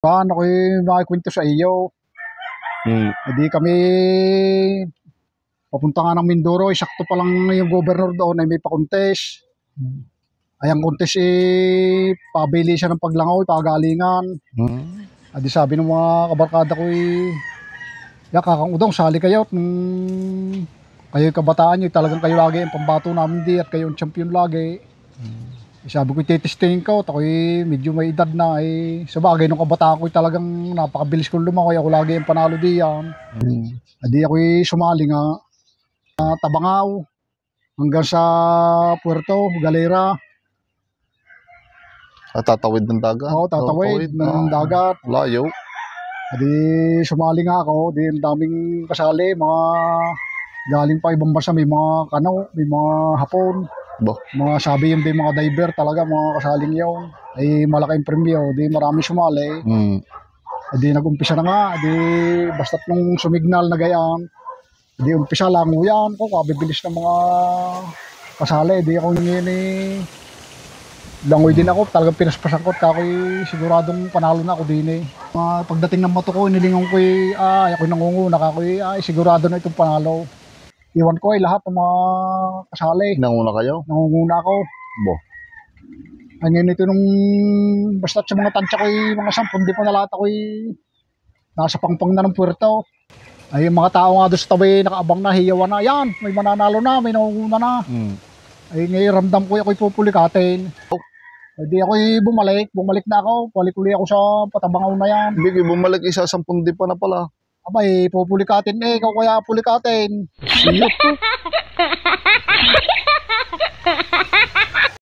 Paano ko makikwento sa iyo? Hindi kami papunta nga ng Mindoro, sakto pa lang yung governor doon ay may pa-contest. Ay ang contest pabili siya ng paglangoy, pagalingan. Adi sabi ng mga kabarkada ko kakang udong, sali kayo. Kayo kabataan nyo, talagang kayo lagi ang pambato namin di at kayo ang champion lagi. Sabi ko, titestingin ko, ako'y medyo may edad na sa bagay nung kabataan ko talagang napakabilis kong lumakoy, ako lagi ang panalo diyan. Adi ako'y sumali nga Tabangaw hanggang sa Puerto Galera. Tatawid ng dagat? Oo, tatawid ng dagat. Layo. Adi sumali nga ako, di ang daming kasali, mga galing pa ibang bansa, may mga kano, may mga Hapon. Mga sabi yung mga diver talaga, mga kasaling yun. Ay malaking premyo, di marami sumali. Di nag-umpisa na nga, di basta't nung sumignal na gayaan, di umpisa lang yan ko, kabibilis ng mga kasali. Di ako langoy din ako, talagang pinaspasan ko at ako'y siguradong panalo na ako din pagdating ng moto ko, nilingon ko ako'y nangunguna, ako'y sigurado na itong panalo. Iwan ko lahat ng mga kasali. Nanguna kayo? Nangunguna ako. Ngayon ito nung basta't sa mga tansya ko mga 10, di pa na lahat ako'y nasa pangpang na ng puerto. Ay yung mga tao nga doon sa tabi nakaabang na, hiyawan na, yan, may mananalo na, may nangunguna na. Ay ngayon ramdam ko ako'y pupulikatin. Di ako'y bumalik na ako, balik uli ako sa Patabangaw na yan. Bigay bumalik 10 di pa na pala. Abay, pupulikatin ikaw kaya pulikatin.